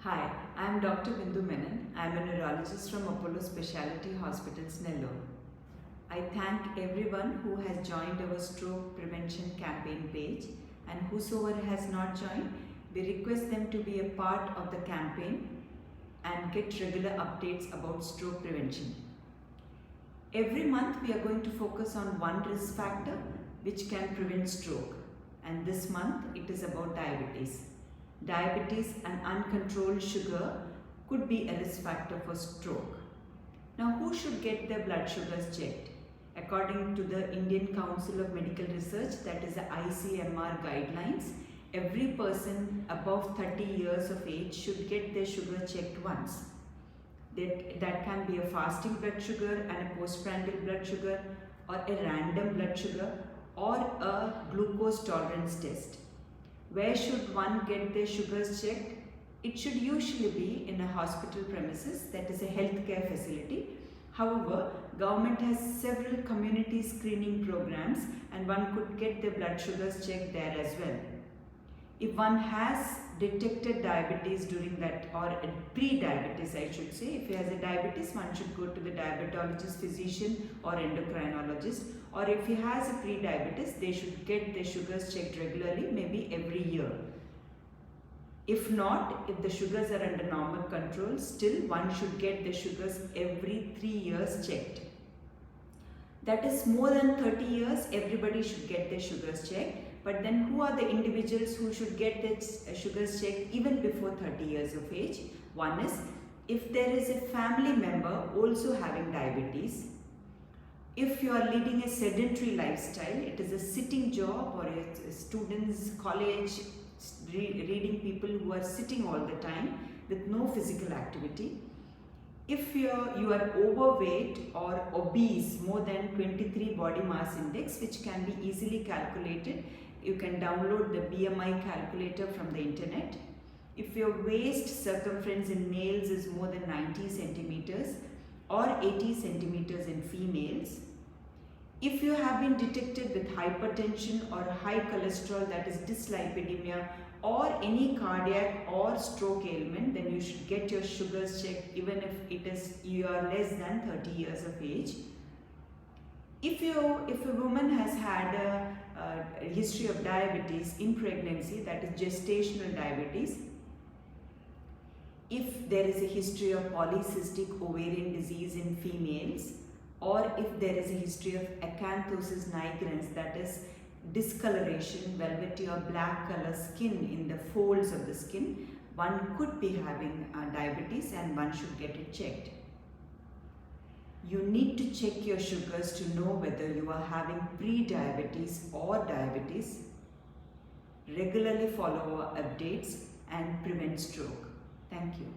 Hi, I am Dr. Bindu Menon. I am a neurologist from Apollo Specialty Hospitals, Nellore. I thank everyone who has joined our stroke prevention campaign page, and whosoever has not joined, we request them to be a part of the campaign and get regular updates about stroke prevention. Every month we are going to focus on one risk factor which can prevent stroke, and this month it is about diabetes. Diabetes and uncontrolled sugar could be a risk factor for stroke. Now, who should get their blood sugars checked? According to the Indian Council of Medical Research, that is the ICMR guidelines, every person above 30 years of age should get their sugar checked once. That can be a fasting blood sugar and a postprandial blood sugar, or a random blood sugar, or a glucose tolerance test. Where should one get their sugars checked? It should usually be in a hospital premises, that is a healthcare facility. However, government has several community screening programs and one could get their blood sugars checked there as well. If one has detected diabetes during that, or pre-diabetes I should say, if he has a diabetes, one should go to the diabetologist, physician or endocrinologist, or if he has a pre-diabetes, they should get their sugars checked regularly, maybe every year. If not, if the sugars are under normal control, still one should get the sugars every 3 years checked. That is more than 30 years, everybody should get their sugars checked. But then who are the individuals who should get their sugars checked even before 30 years of age? One is, if there is a family member also having diabetes, if you are leading a sedentary lifestyle, it is a sitting job, or a students, college, reading people who are sitting all the time with no physical activity. If you are overweight or obese, more than 23 body mass index, which can be easily calculated, you can download the BMI calculator from the internet. If your waist circumference in males is more than 90 centimeters or 80 centimeters in females. If you have been detected with hypertension or high cholesterol, that is dyslipidemia, or any cardiac or stroke ailment, then you should get your sugars checked even if you are less than 30 years of age. If a woman has had a history of diabetes in pregnancy, that is gestational diabetes, if there is a history of polycystic ovarian disease in females, or if there is a history of acanthosis nigrans, that is discoloration, velvety or black color skin in the folds of the skin, one could be having diabetes and one should get it checked. You need to check your sugars to know whether you are having pre-diabetes or diabetes. Regularly follow our updates and prevent stroke. Thank you.